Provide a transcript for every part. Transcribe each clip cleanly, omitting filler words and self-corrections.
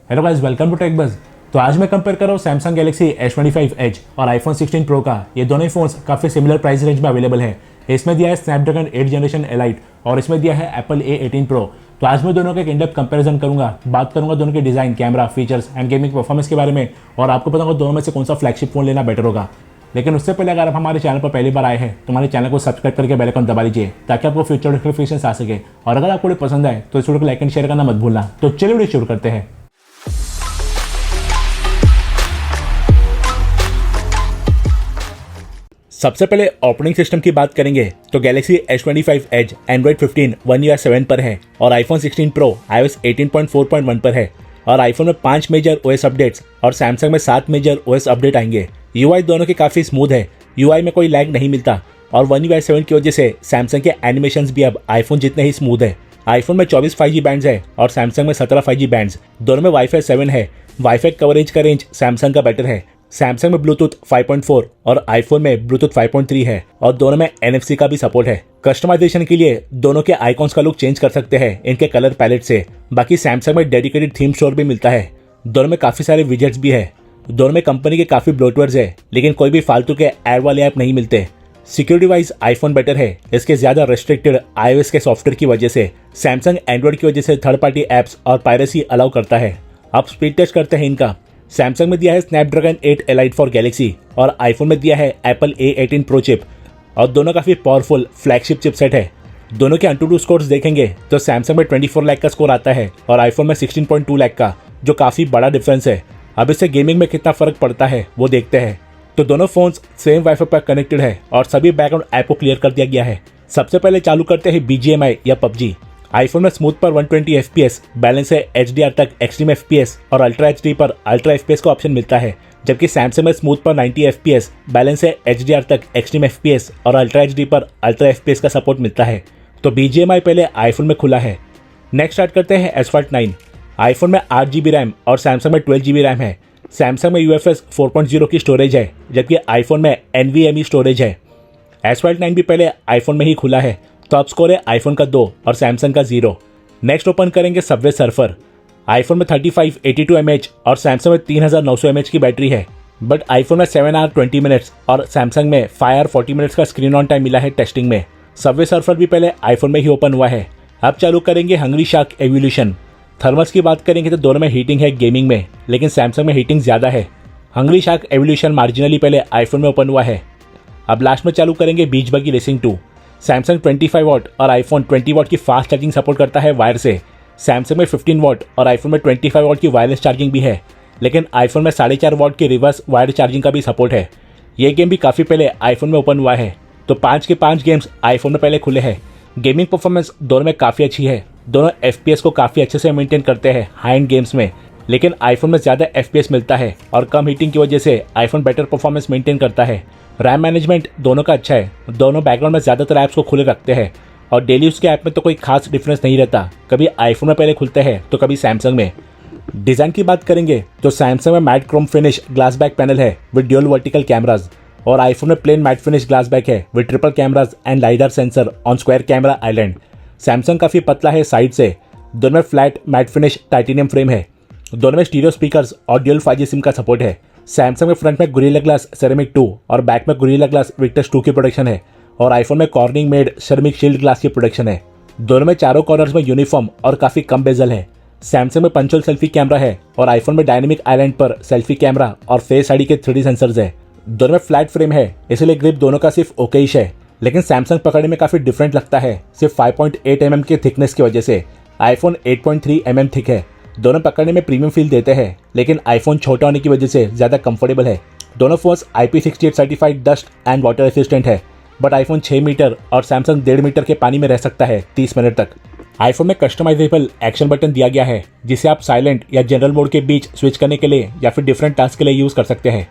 Hello guys, welcome to Tech Buzz. तो आज मैं कंपेयर कर रहा हूँ सैमसंग गैलेक्सी S25 एज और आईफोन 16 प्रो का। ये दोनों ही फोन्स काफ़ी सिमिलर प्राइस रेंज में अवेलेबल है। इसमें दिया है स्नैपड्रैगन 8 जनरेशन एलाइट और इसमें दिया है एप्पल A18 प्रो। तो आज मैं दोनों का एक इन-डेप्थ कंपैरिजन करूंगा, बात करूंगा दोनों के design, camera, features and gaming performance के बारे में, और आपको बताऊंगा दोनों में से कौन सा फ्लैगशिप फोन लेना बेटर होगा। लेकिन उससे पहले अगर आप हमारे चैनल पर पहली बार आए हैं तो हमारे चैनल को सब्सक्राइब करके बेल आइकन दबा लीजिए ताकि आपको फ्यूचर नोटिफिकेशंस आ सके। और अगर आपको पसंद आए तो इस वीडियो को लाइक एंड शेयर करना मत भूलना। तो चलिए वीडियो शुरू करते हैं। सबसे पहले ऑपरेटिंग सिस्टम की बात करेंगे तो Galaxy S25 edge Android 15 One UI 7 पर है और आईफोन 16 प्रो iOS 18.4.1 पर है। और आईफोन में 5 मेजर OS अपडेट्स और सैमसंग में 7 मेजर OS अपडेट आएंगे। UI दोनों के काफ़ी स्मूथ है, UI में कोई लैग नहीं मिलता और One UI 7 की वजह से सैमसंग के एनिमेशंस भी अब आईफोन जितने ही स्मूथ है। आईफोन में 24 5G बैंड्स है और सैमसंग में 17 5G बैंड्स। दोनों में वाईफाई 7 है। वाईफाई कवरेज का रेंज सैमसंग का बेटर है। सैमसंग में ब्लूटूथ 5.4 और आईफोन में ब्लूटूथ 5.3 है और दोनों में NFC का भी सपोर्ट है। कस्टमाइजेशन के लिए दोनों के आइकॉन्स का लुक चेंज कर सकते हैं इनके कलर पैलेट से। बाकी सैमसंग में डेडिकेटेड थीम स्टोर भी मिलता है। दोनों में काफ़ी सारे विजेट्स भी है। दोनों में कंपनी के काफ़ी ब्लोटवेयर्स है, लेकिन कोई भी फालतू के ऐड वाले ऐप नहीं मिलते। सिक्योरिटी वाइज आईफोन बेटर है। इसके ज़्यादा रेस्ट्रिक्टेड iOS के सॉफ्टवेयर की वजह से सैमसंग एंड्रॉइड की वजह से थर्ड पार्टी ऐप्स और पायरेसी अलाउ करता है। अब स्पीड टेस्ट करते हैं इनका। सैमसंग में दिया है स्नैपड्रैगन 8 एलाइट फॉर गैलेक्सी और आईफोन में दिया है एप्पल A18 प्रो चिप और दोनों काफ़ी पावरफुल फ्लैगशिप चिपसेट है। दोनों के AnTuTu स्कोर्स देखेंगे तो सैमसंग में 24 लाख का स्कोर आता है और आईफोन में 16.2 लाख का, जो काफ़ी बड़ा डिफरेंस है। अब इससे गेमिंग में कितना फ़र्क पड़ता है वो देखते हैं। तो दोनों फोन्स सेम वाईफाई पर कनेक्टेड है और सभी बैकग्राउंड ऐप को क्लियर कर दिया गया है। सबसे पहले चालू करते हैं BGMI या PUBG। आईफोन में स्मूथ पर 120 FPS, बैलेंस है HDR तक एक्सट्रीम FPS और अल्ट्रा HD पर अल्ट्रा FPS का ऑप्शन मिलता है, जबकि सैमसंग में स्मूथ पर 90 FPS, बैलेंस है HDR तक एक्सट्रीम FPS और अल्ट्रा HD पर अल्ट्रा FPS का सपोर्ट मिलता है। तो BGMI पहले आईफोन में खुला है। नेक्स्ट स्टार्ट करते हैं Asphalt 9। आईफोन में 8GB रैम और सैमसंग में 12GB रैम है। सैमसंग में UFS 4.0 की स्टोरेज है, जबकि आईफोन में NVMe स्टोरेज है। Asphalt 9 भी पहले आईफोन में ही खुला है। टॉप स्कोर है आईफोन का 2 और सैमसंग का 0। नेक्स्ट ओपन करेंगे सबवे सर्फर। आईफोन में 3582 mAh और सैमसंग में 3900 mAh की बैटरी है, बट आईफोन में 7 hour 20 minutes और सैमसंग में 5 hour 40 minutes का स्क्रीन ऑन टाइम मिला है टेस्टिंग में। सबवे सर्फर भी पहले आईफोन में ही ओपन हुआ है। अब चालू करेंगे हंग्री शार्क एवोल्यूशन। थर्मल्स की बात करेंगे तो दोनों में हीटिंग है गेमिंग में, लेकिन सैमसंग में हीटिंग ज़्यादा है। हंग्री शार्क एवोल्यूशन मार्जिनली पहले आईफोन में ओपन हुआ है। अब लास्ट में चालू करेंगे बीच बगी रेसिंग 2। सैमसंग 25 वाट और आईफोन 20 वाट की फास्ट चार्जिंग सपोर्ट करता है वायर से। सैमसंग में 15 वाट और आईफोन में 25 वाट की वायरलेस चार्जिंग भी है, लेकिन आईफोन में 4.5 वाट की रिवर्स वायर्ड चार्जिंग का भी सपोर्ट है। ये गेम भी काफ़ी पहले आईफोन में ओपन हुआ है। तो 5 के 5 गेम्स आईफोन में पहले खुले हैं। गेमिंग परफॉर्मेंस दोनों में काफ़ी अच्छी है। दोनों FPS को काफ़ी अच्छे से मेंटेन करते हैं हाई एंड गेम्स में, लेकिन आईफोन में ज़्यादा FPS मिलता है और कम हीटिंग की वजह से आईफोन बेटर परफॉर्मेंस मेंटेन करता है। रैम मैनेजमेंट दोनों का अच्छा है। दोनों बैकग्राउंड में ज़्यादातर ऐप्स को खुले रखते हैं और डेली यूज़ के ऐप में तो कोई खास डिफरेंस नहीं रहता, कभी आईफोन में पहले खुलते हैं तो कभी सैमसंग में। डिज़ाइन की बात करेंगे तो सैमसंग में matte chrome finish glass back panel है विद ड्यूल वर्टिकल कैमराज और आईफोन में plain matte finish glass back है with triple cameras and lidar sensor on square camera island. Samsung काफ़ी पतला है साइड से। दोनों में flat matte finish titanium frame है। दोनों में स्टीरियो स्पीकर्स और ड्यूल 5G सिम का सपोर्ट है। सैमसंग में फ्रंट में गोरिल्ला ग्लास सेरेमिक 2 और बैक में गोरिल्ला ग्लास विक्टस 2 की प्रोडक्शन है और आईफोन में cornering made ceramic shield glass की प्रोडक्शन है। दोनों में चारों कॉर्नर्स में यूनिफॉर्म और काफ़ी कम बेजल है। सैमसंग में पंचोल सेल्फी कैमरा है और आईफोन में डायनेमिक आइलैंड पर सेल्फी कैमरा और फेस आईडी के 3D सेंसर्स है। दोनों में फ्लैट फ्रेम है, इसलिए ग्रिप दोनों का सिर्फ ओकेइश है, लेकिन सैमसंग पकड़ने में काफ़ी डिफरेंट लगता है सिर्फ 5.8 mm के थिकनेस की वजह से। आईफोन 8.3 mm थिक है। दोनों पकड़ने में प्रीमियम फील देते हैं, लेकिन आईफोन छोटा होने की वजह से ज़्यादा कंफर्टेबल है। दोनों phones IP68 certified dust and water resistant है, बट आईफोन 6 मीटर और सैमसंग 1.5 मीटर के पानी में रह सकता है 30 मिनट तक। आईफोन में कस्टमाइजेबल एक्शन बटन दिया गया है, जिसे आप साइलेंट या जनरल मोड के बीच स्विच करने के लिए या फिर डिफरेंट टास्क के लिए यूज़ कर सकते हैं।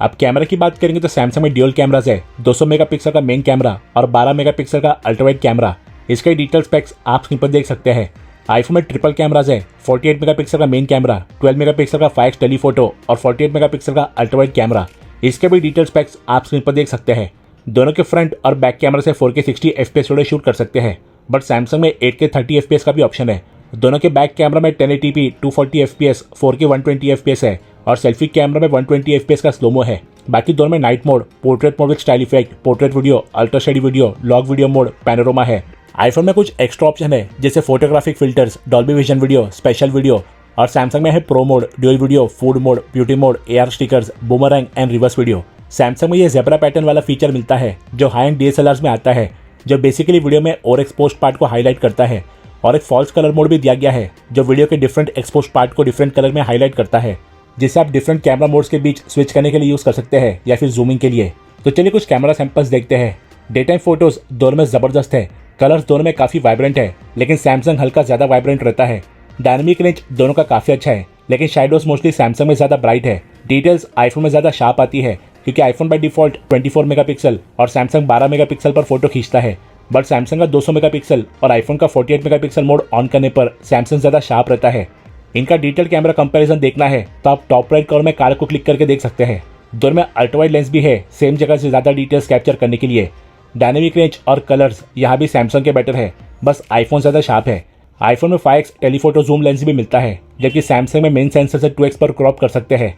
अब कैमरा की बात करेंगे तो सैमसंग में ड्यूल कैमराज है। 200 मेगापिक्सल का मेन कैमरा और 12 मेगापिक्सल का अल्ट्रावाइड कैमरा। इसके डिटेल स्पेक्स आप स्क्रीन पर देख सकते हैं। आईफोन में ट्रिपल कैमराज है। 48 मेगापिक्सल का मेन कैमरा, 12 मेगापिक्सल का 5x टेलीफोटो और 48 मेगापिक्सल का अल्ट्रावाइड कैमरा। इसके भी डिटेल स्पेक्स आप स्क्रीन पर देख सकते हैं। दोनों के फ्रंट और बैक कैमरा से 4K 60 FPS वीडियो शूट कर सकते हैं, बट सैमसंग में 8K 30 FPS का भी ऑप्शन है दोनों के बैक कैमरा में 1080p 240 fps 4K 120 fps है और सेल्फी कैमरा में 120 fps का स्लोमो है। बाकी दोनों में night mode, portrait mode with style effect, portrait video, ultra steady video, log video mode, panorama है। आईफोन में कुछ एक्स्ट्रा ऑप्शन है जैसे photographic filters, Dolby vision video, special video, और सैमसंग में है pro mode, dual video, food mode, beauty mode, AR stickers, boomerang and reverse video. Samsung में ये जेब्रा पैटर्न वाला फीचर मिलता है जो हाई एंड DSLRs में आता है, जो बेसिकली वीडियो में और एक्सपोज्ड पार्ट को हाईलाइट करता है। और एक फॉल्स कलर मोड भी दिया गया है जो वीडियो के डिफरेंट एक्सपोज्ड पार्ट को डिफरेंट कलर में हाईलाइट करता है, जिससे आप डिफरेंट कैमरा मोड्स के बीच स्विच करने के लिए यूज कर सकते हैं या फिर जूमिंग के लिए। तो चलिए कुछ कैमरा सैंपल्स देखते हैं। डे टाइम फोटोज दोनों में जबरदस्त है, कलर्स दोनों में काफी वाइब्रेंट है, लेकिन सैमसंग हल्का ज्यादा वाइब्रेंट रहता है। डायनामिक रेंज दोनों का काफी अच्छा है, लेकिन शैडोज मोस्टली सैमसंग में ज्यादा ब्राइट है। डिटेल्स आईफोन में ज्यादा शार्प आती है क्योंकि आईफोन बाय डिफॉल्ट 24 मेगापिक्सल और सैमसंग 12 मेगापिक्सल पर फोटो खींचता है, बट सैमसंग का 200 मेगापिक्सल और आईफोन का 48 मेगापिक्सल मोड ऑन करने पर सैमसंग ज्यादा शार्प रहता है। इनका डिटेल कैमरा कंपैरिजन देखना है तो आप टॉप राइट कॉर्नर में कार को क्लिक करके देख सकते हैं। दोनों में अल्ट्रा वाइड लेंस भी है सेम जगह से ज्यादा डिटेल्स कैप्चर करने के लिए। डायनेमिक रेंज और कलर्स यहाँ भी सैमसंग के बेटर है, बस आईफोन ज्यादा शार्प है। आईफोन में 5x टेलीफोटो जूम लेंस भी मिलता है, जबकि सैमसंग में मेन सेंसर से 2x पर क्रॉप कर सकते हैं,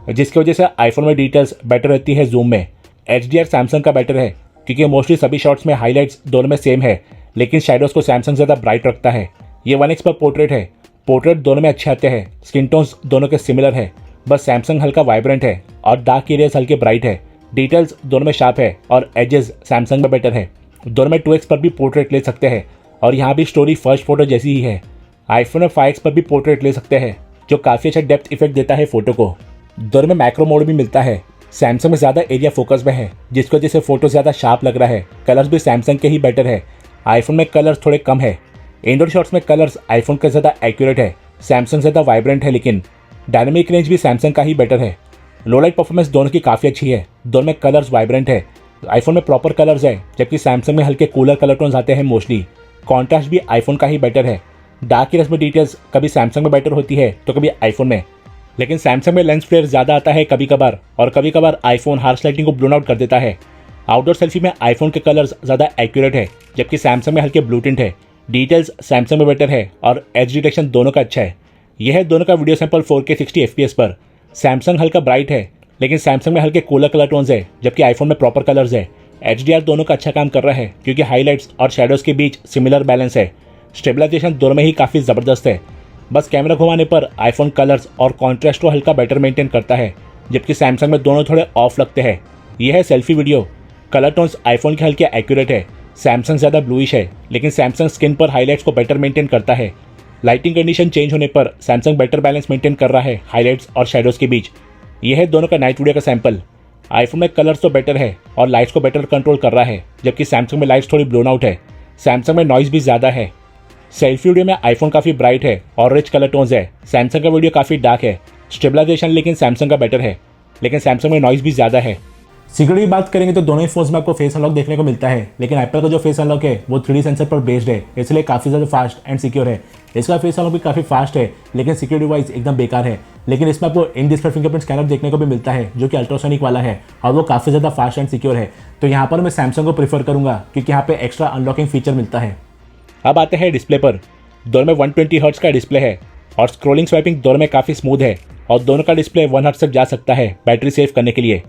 जिसकी वजह से आईफोन में डिटेल्स बेटर रहती है जूम में। HDR सैमसंग का बेटर है क्योंकि मोस्टली सभी शॉट्स में हाईलाइट्स दोनों में सेम है, लेकिन शैडोज को सैमसंग ज्यादा ब्राइट रखता है। ये 1x पर पोर्ट्रेट है, पोर्ट्रेट दोनों में अच्छे आते हैं, स्किन टोन्स दोनों के सिमिलर है, बस सैमसंग हल्का वाइब्रेंट है और डार्क एरियाज हल्के ब्राइट है। डिटेल्स दोनों में शार्प है और एजेस सैमसंग में बेटर है। दोनों में 2x पर भी पोर्ट्रेट ले सकते हैं और यहाँ भी स्टोरी फर्स्ट फोटो जैसी ही है। आईफोन में 5x पर भी पोर्ट्रेट ले सकते हैं जो काफ़ी अच्छा डेप्थ इफेक्ट देता है फोटो को। दोनों में मैक्रो मोड भी मिलता है। सैमसंग में ज़्यादा एरिया फोकस में है, जिसकी वजह से फोटो ज़्यादा शार्प लग रहा है। कलर्स भी सैमसंग के ही बेटर है, आईफोन में कलर्स थोड़े कम है। इंडोर शॉट्स में कलर्स आईफोन का ज़्यादा एक्यूरेट है, सैमसंग ज़्यादा वाइब्रेंट है, लेकिन डायनेमिक रेंज भी सैमसंग का ही बेटर है। लो लाइट परफॉर्मेंस दोनों की काफ़ी अच्छी है, दोनों में कलर्स वाइब्रेंट है। आईफोन में प्रॉपर कलर्स है, जबकि सैमसंग में हल्के कूलर कलर टोन्स आते हैं मोस्टली। कॉन्ट्रास्ट भी आईफोन का ही बेटर है। डार्क एरियाज में डिटेल्स कभी सैमसंग में बेटर होती है तो कभी आईफोन में, लेकिन सैमसंग में लेंस फ्लेयर ज़्यादा आता है कभी कभार, और कभी कभार आईफोन हार्श लाइटिंग को ब्लोन आउट कर देता है। आउटडोर सेल्फी में आईफोन के कलर्स ज़्यादा एक्यूरेट है, जबकि सैमसंग में हल्के ब्लू टिंट है। डिटेल्स सैमसंग में बेटर है और एज डिटेक्शन दोनों का अच्छा है। यह है दोनों का वीडियो सैंपल 4K 60 FPS पर। सैमसंग हल्का ब्राइट है, लेकिन सैमसंग में हल्के कूलर कलर टोन्स है, जबकि आईफोन में प्रॉपर कलर्स है। HDR दोनों का अच्छा काम कर रहा है क्योंकि हाईलाइट्स और शैडोज के बीच सिमिलर बैलेंस है। स्टेबलाइजेशन दोनों में ही काफ़ी ज़बरदस्त है, बस कैमरा घुमाने पर आईफोन कलर्स और कॉन्ट्रास्ट को हल्का बेटर मेंटेन करता है, जबकि सैमसंग में दोनों थोड़े ऑफ लगते हैं। यह है selfie video. Colour tones iPhone के हल्के एक्यूरेट है, सैमसंग ज़्यादा ब्लूइश है, लेकिन सैमसंग स्किन पर हाईलाइट्स को बेटर मेंटेन करता है। लाइटिंग कंडीशन चेंज होने पर सैमसंग बेटर बैलेंस मेंटेन कर रहा है हाईलाइट्स और शैडोज के बीच। यह है दोनों का नाइट वीडियो का सैंपल। आईफोन में कलर्स तो बेटर है और लाइट्स को बेटर कंट्रोल कर रहा है, जबकि सैमसंग में लाइट्स थोड़ी ब्लोन आउट है। सैमसंग में नॉइज भी ज़्यादा है। सेल्फी वीडियो में आईफोन काफ़ी ब्राइट है और रिच कलर टोन्स है, सैमसंग का वीडियो काफ़ी डार्क है। स्टेबलाइजेशन लेकिन सैमसंग का बेटर है, लेकिन सैमसंग में नॉइज भी ज़्यादा है। सिक्योरिटी की बात करेंगे तो दोनों ही फोन्स में आपको फेस अनलॉक देखने को मिलता है, लेकिन एप्पल का जो फेस अनलॉक है वो 3D सेंसर पर बेस्ड है, इसलिए काफ़ी ज़्यादा फास्ट एंड सिक्योर है। इसका फेस अनलॉक भी काफ़ी फास्ट है, लेकिन सिक्योरिटी वाइज एकदम बेकार है। लेकिन इसमें आपको इन डिस्प्ले फिंगरप्रिंट स्कैनर देखने को भी मिलता है, जो कि अल्ट्रासोनिक वाला है और वो काफ़ी ज़्यादा फास्ट एंड सिक्योर है। तो यहाँ पर मैं सैमसंग को प्रीफर करूँगा क्योंकि यहाँ पे एक्स्ट्रा अनलॉकिंग फीचर मिलता है। अब आते हैं डिस्प्ले पर। दोनों में 120 हर्ट्ज का डिस्प्ले है और स्क्रोलिंग स्वाइपिंग दोनों में काफ़ी स्मूथ है, और दोनों का डिस्प्ले 1 हर्ट्ज तक जा सकता है बैटरी सेव करने के लिए।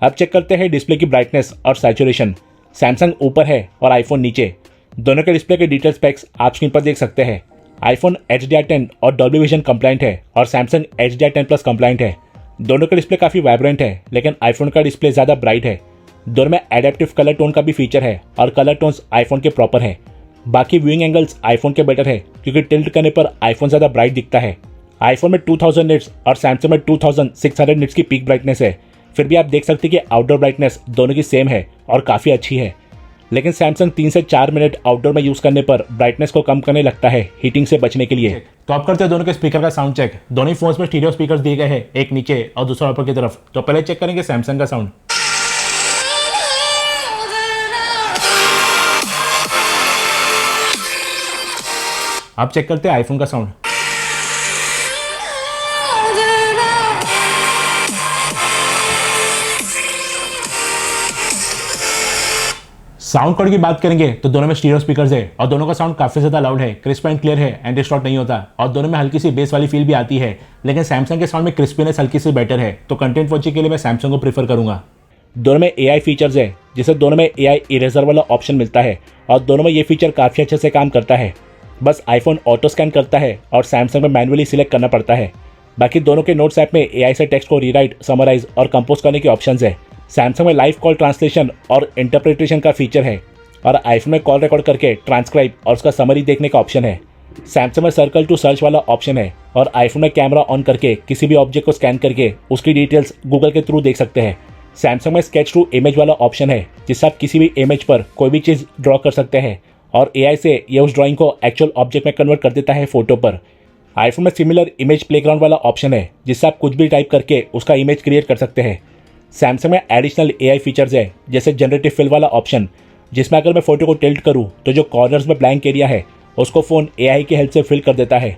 अब चेक करते हैं डिस्प्ले की ब्राइटनेस और सैचुरेशन। सैमसंग ऊपर है और आईफोन नीचे। दोनों के डिस्प्ले के डिटेल स्पेक्स आप स्क्रीन पर देख सकते हैं। आईफोन HDR10 और डॉल्बी विजन कंप्लाइंट है और सैमसंग HDR10+ कंप्लाइंट है। दोनों का डिस्प्ले काफ़ी वाइब्रेंट है, लेकिन आईफोन का डिस्प्ले ज़्यादा ब्राइट है। दोनों में एडेप्टिव कलर टोन का भी फीचर है और कलर टोन्स आईफोन के प्रॉपर है। बाकी व्यूइंग एंगल्स आईफोन के बेटर है क्योंकि टिल्ट करने पर आईफोन ज़्यादा ब्राइट दिखता है। आईफोन में 2000 निट्स और सैमसंग में 2600 निट्स की पीक ब्राइटनेस है। फिर भी आप देख सकते हैं कि आउटडोर ब्राइटनेस दोनों की सेम है और काफ़ी अच्छी है, लेकिन सैमसंग 3 से 4 मिनट आउटडोर में यूज़ करने पर ब्राइटनेस को कम करने लगता है हीटिंग से बचने के लिए। तो आप करते हैं दोनों के स्पीकर का साउंड चेक। दोनों ही फोन्स में स्टीरियो स्पीकर दिए गए हैं, एक नीचे और दूसरा ऊपर की तरफ। तो पहले चेक करेंगे सैमसंग का साउंड। आप चेक करते हैं आईफोन का साउंड। साउंड क्वालिटी की बात करेंगे तो दोनों में स्टीरियो स्पीकर्स है और दोनों का साउंड काफी ज्यादा लाउड है, क्रिस्प एंड क्लियर है एंड डिस्टॉर्ट नहीं होता और दोनों में हल्की सी बेस वाली फील भी आती है। लेकिन सैमसंग के साउंड में क्रिस्पीनेस हल्की सी बेटर है, तो कंटेंट वॉचिंग के लिए मैं सैमसंग को प्रीफर करूंगा। दोनों में AI फीचर्स है, जिससे दोनों में AI इरेजर वाला ऑप्शन मिलता है और दोनों में ये फीचर काफी अच्छे से काम करता है। बस आईफोन ऑटो स्कैन करता है और सैमसंग में मैनुअली सिलेक्ट करना पड़ता है। बाकी दोनों के नोट्स ऐप में AI से टेक्स्ट को रीराइट, समराइज और कंपोज करने के ऑप्शंस है। सैमसंग में लाइव कॉल ट्रांसलेशन और इंटरप्रिटेशन का फीचर है और आईफोन में कॉल रिकॉर्ड करके ट्रांसक्राइब और उसका समरी देखने का ऑप्शन है। सैमसंग में सर्कल टू सर्च वाला ऑप्शन है और आईफोन में कैमरा ऑन करके किसी भी ऑब्जेक्ट को स्कैन करके उसकी डिटेल्स गूगल के थ्रू देख सकते हैं। सैमसंग में स्केच टू इमेज वाला ऑप्शन है, जिससे आप किसी भी इमेज पर कोई भी चीज़ ड्रॉ कर सकते हैं और AI से ये उस ड्राइंग को एक्चुअल ऑब्जेक्ट में कन्वर्ट कर देता है फोटो पर। आईफोन में सिमिलर इमेज प्लेग्राउंड वाला ऑप्शन है, जिससे आप कुछ भी टाइप करके उसका इमेज क्रिएट कर सकते हैं। सैमसंग में एडिशनल AI फीचर्स है, जैसे जनरेटिव फिल वाला ऑप्शन, जिसमें अगर मैं फोटो को टिल्ट करूँ तो जो कॉर्नर्स में ब्लैंक एरिया है उसको फ़ोन AI की हेल्प से फिल कर देता है।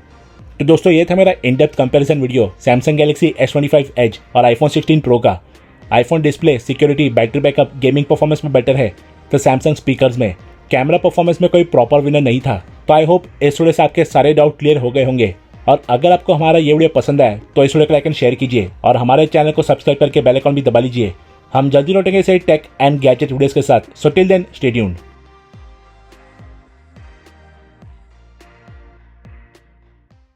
तो दोस्तों, ये था मेरा in depth comparison video Samsung Galaxy S25 edge और आईफोन 16 प्रो का। IPhone display, security, battery backup, gaming performance में बेटर है, तो सैमसंग स्पीकर्स में, कैमरा परफॉर्मेंस में कोई प्रॉपर विनर नहीं था। तो आई होप इस वीडियो से आपके सारे डाउट क्लियर हो गए होंगे और अगर आपको हमारा ये वीडियो पसंद आए तो इस वीडियो को लाइक एंड शेयर कीजिए और हमारे चैनल को सब्सक्राइब करके बेल आइकन भी दबा लीजिए। हम जल्दी लौटेंगे इसे टेक एंड गैजेट वीडियोस के साथ। So till then, stay tuned.